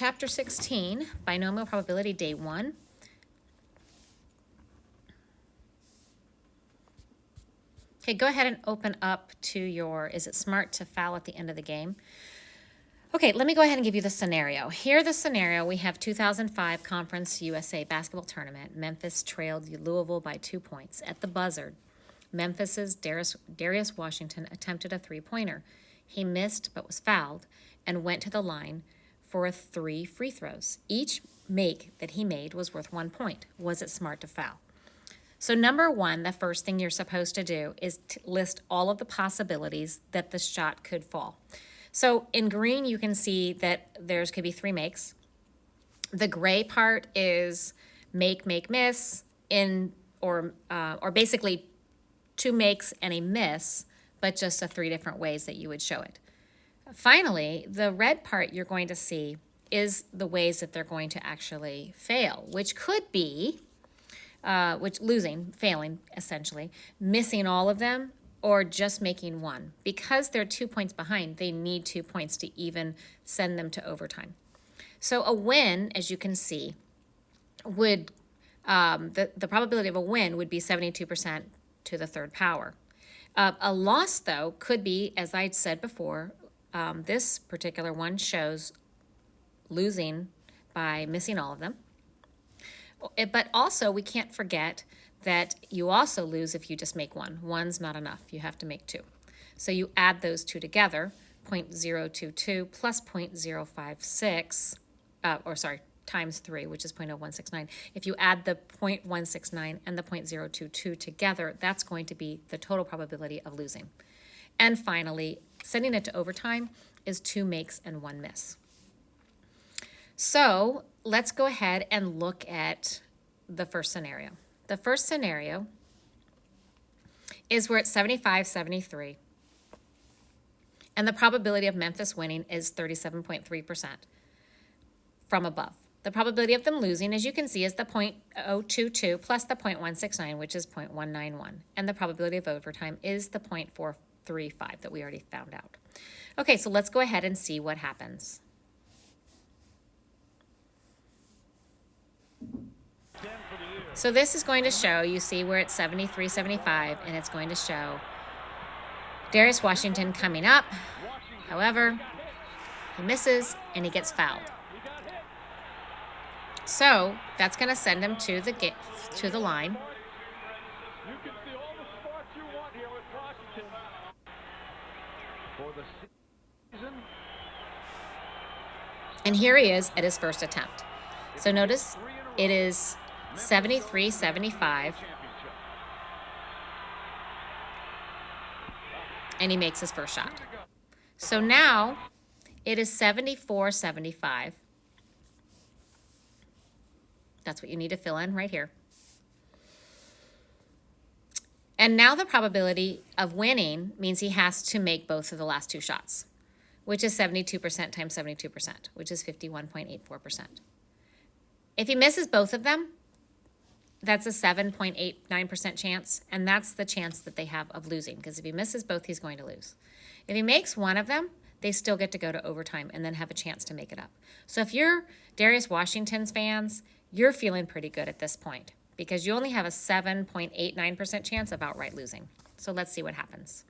chapter 16, binomial probability, day 1. Okay, go ahead and open up to your, is it smart to foul at the end of the game? Okay, let me go ahead and give you the scenario. Here, the scenario, we have 2005 Conference USA basketball tournament. Memphis trailed Louisville by 2 points. At the buzzer, Memphis's Darius Washington attempted a three-pointer. He missed but was fouled and went to the line for 3 free throws. Each make that he made was worth 1 point. Was it smart to foul? So number one, the first thing you're supposed to do is to list all of the possibilities that the shot could fall. So in green, you can see that there's could be 3 makes. The gray part is make, miss, or basically 2 makes and a miss, but just the 3 different ways that you would show it. Finally, the red part you're going to see is the ways that they're going to actually fail, which could be failing, essentially, missing all of them, or just making 1. Because they're 2 points behind, they need 2 points to even send them to overtime. So a win, as you can see, would the probability of a win would be 72% to the 3rd power. A loss, though, could be, as I said before, this particular one shows losing by missing all of them. But also, we can't forget that you also lose if you just make 1. 1's not enough. You have to make 2. So you add those 2 together, 0.022 plus 0.056, times 3, which is 0.0169. If you add the 0.169 and the 0.022 together, that's going to be the total probability of losing. And finally, sending it to overtime is 2 makes and 1 miss. So let's go ahead and look at the first scenario. The first scenario is where it's 75-73, and the probability of Memphis winning is 37.3% from above. The probability of them losing, as you can see, is the 0.022 plus the 0.169, which is 0.191, and the probability of overtime is the 0.435 that we already found out. Okay, so let's go ahead and see what happens. So this is going to show, you see where it's 73-75, and it's going to show Darius Washington coming up. However, he misses and he gets fouled. So that's going to send him to the line. And here he is at his first attempt. So notice it is 73-75, and he makes his first shot. So now it is 74-75. That's what you need to fill in right here. And now the probability of winning means he has to make both of the last 2 shots, which is 72% times 72%, which is 51.84%. If he misses both of them, that's a 7.89% chance, and that's the chance that they have of losing, because if he misses both, he's going to lose. If he makes one of them, they still get to go to overtime and then have a chance to make it up. So if you're Darius Washington's fans, you're feeling pretty good at this point, because you only have a 7.89% chance of outright losing. So let's see what happens.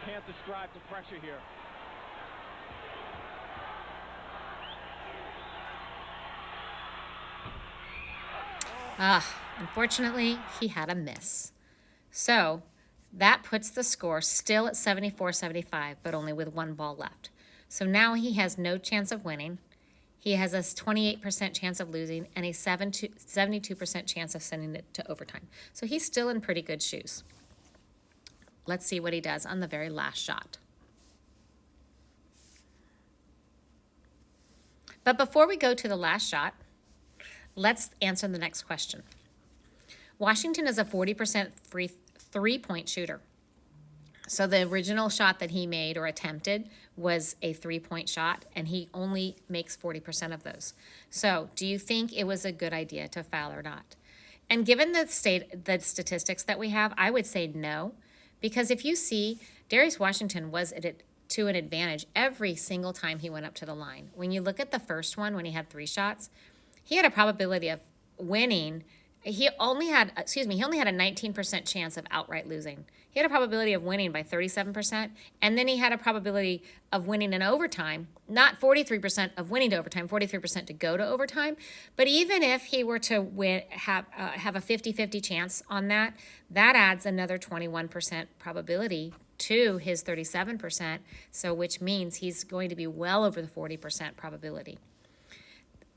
Can't describe the pressure here. Unfortunately, he had a miss. So that puts the score still at 74-75, but only with 1 ball left. So now he has no chance of winning. He has a 28% chance of losing and a 72% chance of sending it to overtime. So he's still in pretty good shoes. Let's see what he does on the very last shot. But before we go to the last shot, let's answer the next question. Washington is a 40% free 3-point shooter. So the original shot that he made or attempted was a 3-point shot, and he only makes 40% of those. So do you think it was a good idea to foul or not? And given the statistics that we have, I would say no, because if you see, Darius Washington was to an advantage every single time he went up to the line. When you look at the first one, when he had 3 shots, he had a probability of winning. He only had a 19% chance of outright losing. He had a probability of winning by 37%, and then he had a probability of winning in overtime, not 43% of winning to overtime, 43% to go to overtime. But even if he were to have a 50-50 chance on that, that adds another 21% probability to his 37%, so which means he's going to be well over the 40% probability.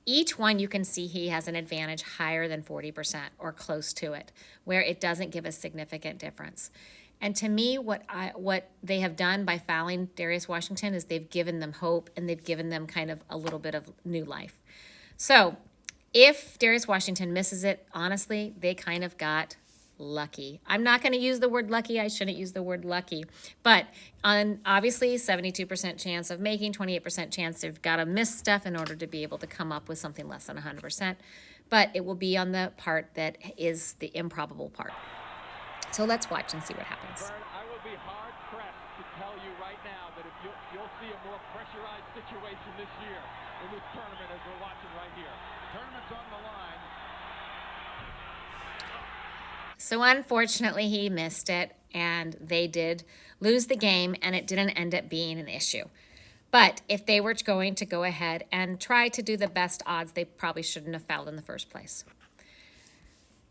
Each one you can see he has an advantage higher than 40% or close to it, where it doesn't give a significant difference. And to me, what they have done by fouling Darius Washington is they've given them hope, and they've given them kind of a little bit of new life. So if Darius Washington misses it, honestly, they kind of got lucky. I'm not going to use the word lucky. I shouldn't use the word lucky. But on obviously 72% chance of making, 28% chance they've got to miss stuff in order to be able to come up with something less than 100%. But it will be on the part that is the improbable part. So let's watch and see what happens. Vern, I will be hard-pressed to tell you right now that if you'll see a more pressurized situation this year in this tournament as we're watching right here. Tournament's on the line. So unfortunately, he missed it, and they did lose the game, and it didn't end up being an issue. But if they were going to go ahead and try to do the best odds, they probably shouldn't have fouled in the first place.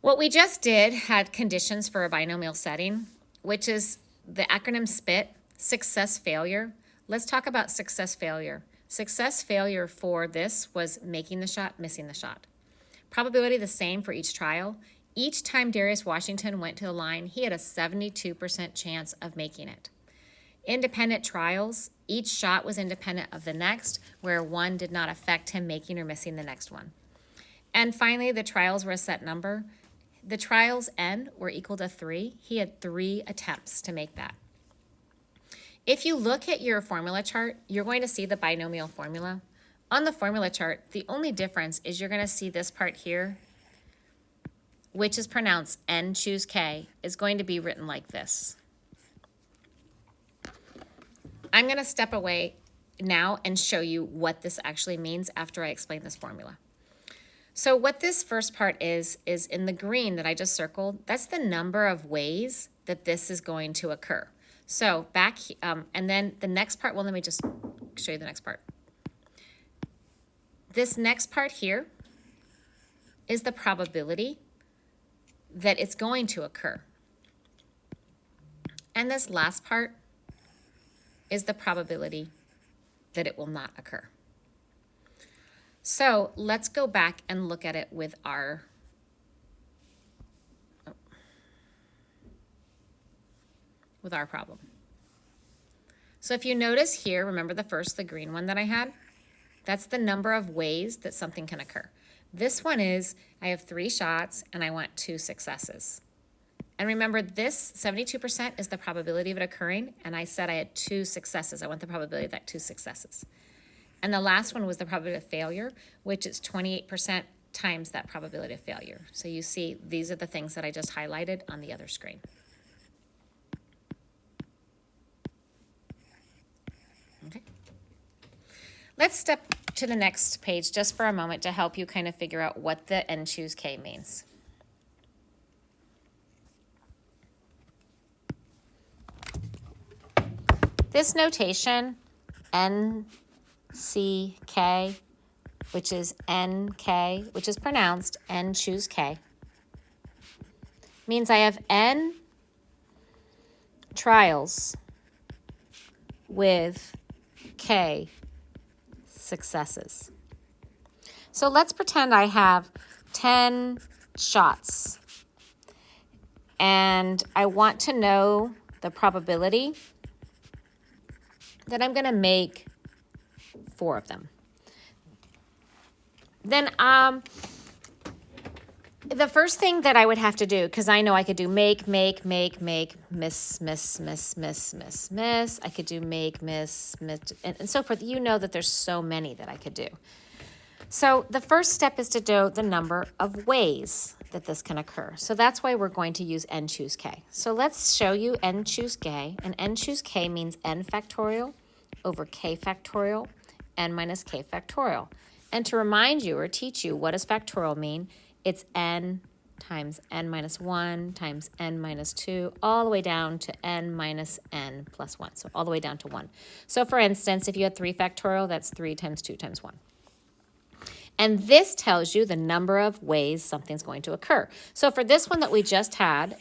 What we just did had conditions for a binomial setting, which is the acronym SPIT, success failure. Let's talk about success failure. Success failure for this was making the shot, missing the shot. Probability the same for each trial. Each time Darius Washington went to the line, he had a 72% chance of making it. Independent trials, each shot was independent of the next, where one did not affect him making or missing the next one. And finally, the trials were a set number. The trials N were equal to 3. He had 3 attempts to make that. If you look at your formula chart, you're going to see the binomial formula. On the formula chart, the only difference is you're going to see this part here, which is pronounced N choose K, is going to be written like this. I'm going to step away now and show you what this actually means after I explain this formula. So what this first part is in the green that I just circled, that's the number of ways that this is going to occur. So back, and then the next part, well, let me just show you the next part. This next part here is the probability that it's going to occur. And this last part is the probability that it will not occur. So let's go back and look at it with our problem. So if you notice here, remember the green one that I had? That's the number of ways that something can occur. This one is, I have 3 shots and I want 2 successes. And remember, this 72% is the probability of it occurring, and I said I had 2 successes. I want the probability of that 2 successes. And the last one was the probability of failure, which is 28% times that probability of failure. So you see, these are the things that I just highlighted on the other screen. Okay. Let's step to the next page just for a moment to help you kind of figure out what the N choose K means. This notation, NCK, which is NK, which is pronounced N choose K, means I have N trials with K successes. So let's pretend I have 10 shots and I want to know the probability that I'm going to make 4 of them. Then the first thing that I would have to do, because I know I could do make, miss. I could do make, miss, and so forth. You know that there's so many that I could do. So the first step is to know the number of ways that this can occur. So that's why we're going to use n choose k. So let's show you n choose k, and n choose k means n factorial over k factorial, n minus k factorial. And to remind you or teach you what does factorial mean, it's n times n minus 1 times n minus 2 all the way down to n minus n plus 1. So all the way down to 1. So for instance, if you had 3 factorial, that's 3 times 2 times 1. And this tells you the number of ways something's going to occur. So for this one that we just had,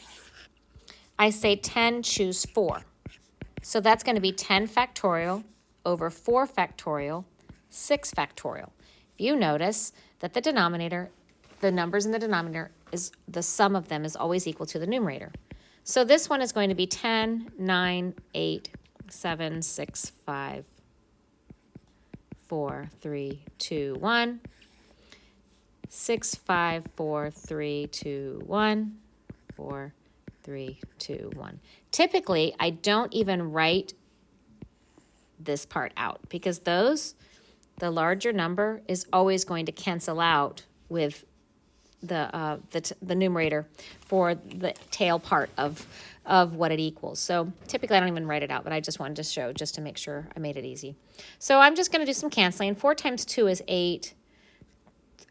I say 10 choose 4. So that's going to be 10 factorial over 4 factorial, 6 factorial. If you notice that the denominator, the numbers in the denominator, is the sum of them is always equal to the numerator. So this one is going to be 10, 9, 8, 7, 6, 5, 4, 3, 2, 1. 6, 5, 4, 3, 2, 1, 4, 3, 2, 1. Typically, I don't even write this part out because the larger number is always going to cancel out with the numerator for the tail part of what it equals. So typically I don't even write it out, but I just wanted to show just to make sure I made it easy. So I'm just going to do some canceling. 4 times 2 is 8.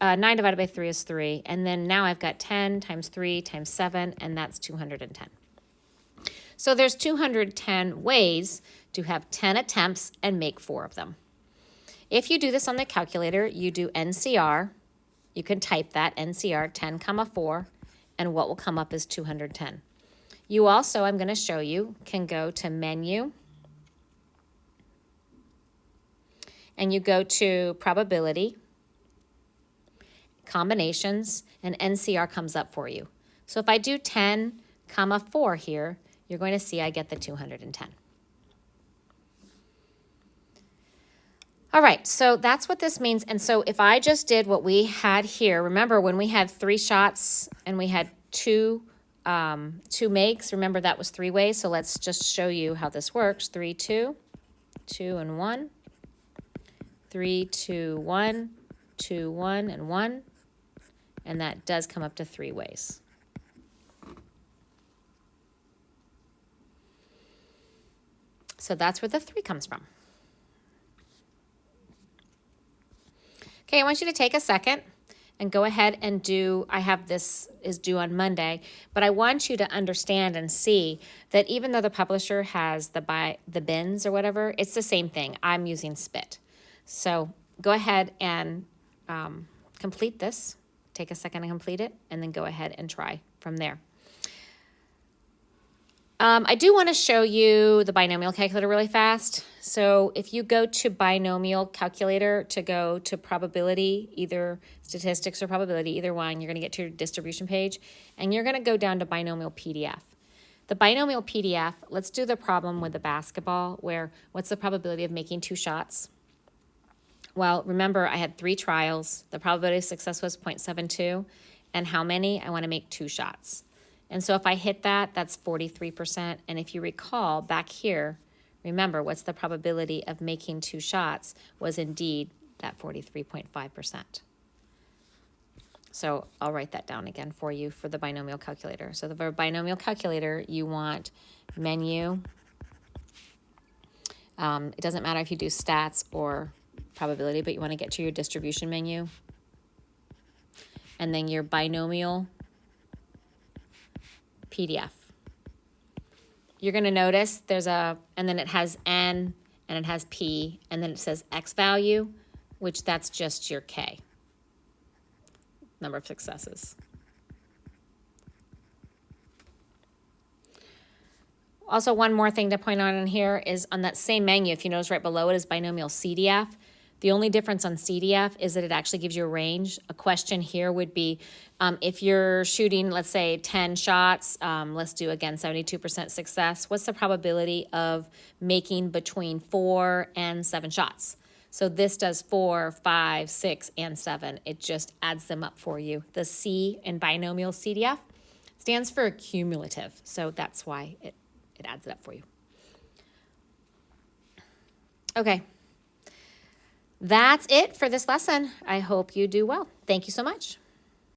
9 divided by 3 is 3. And then now I've got 10 times 3 times 7, and that's 210. So there's 210 ways to have 10 attempts and make 4 of them. If you do this on the calculator, you do NCR. You can type that, NCR 10, 4, and what will come up is 210. You also, I'm going to show you, can go to Menu, and you go to Probability, Combinations, and NCR comes up for you. So if I do 10, 4 here, you're going to see I get the 210. All right, so that's what this means. And so if I just did what we had here, remember when we had 3 shots and we had two makes, remember that was 3 ways. So let's just show you how this works. 3, 2, 2 and 1, 3, 2, 1, 2, 1 and 1. And that does come up to 3 ways. So that's where the 3 comes from. Okay, I want you to take a second and go ahead and do, I have this is due on Monday, but I want you to understand and see that even though the publisher has the bins or whatever, it's the same thing. I'm using Spit. So go ahead and complete this. Take a second to complete it, and then go ahead and try from there. I do want to show you the binomial calculator really fast. So if you go to binomial calculator to go to probability, either statistics or probability, either one, you're going to get to your distribution page, and you're going to go down to binomial PDF. The binomial PDF, let's do the problem with the basketball where what's the probability of making 2 shots? Well, remember I had 3 trials. The probability of success was 0.72. And how many? I want to make 2 shots. And so if I hit that, that's 43%. And if you recall back here, remember what's the probability of making 2 shots was indeed that 43.5%. So I'll write that down again for you for the binomial calculator. So the binomial calculator, you want menu. It doesn't matter if you do stats or probability, but you want to get to your distribution menu. And then your binomial PDF. You're going to notice there's and then it has N, and it has P, and then it says X value, which that's just your K, number of successes. Also, one more thing to point out in here is on that same menu, if you notice right below it is binomial CDF. The only difference on CDF is that it actually gives you a range. A question here would be if you're shooting, let's say, 10 shots, let's do, again, 72% success. What's the probability of making between 4 and 7 shots? So this does 4, 5, 6, and 7. It just adds them up for you. The C in binomial CDF stands for cumulative, so that's why it adds it up for you. Okay. That's it for this lesson. I hope you do well. Thank you so much.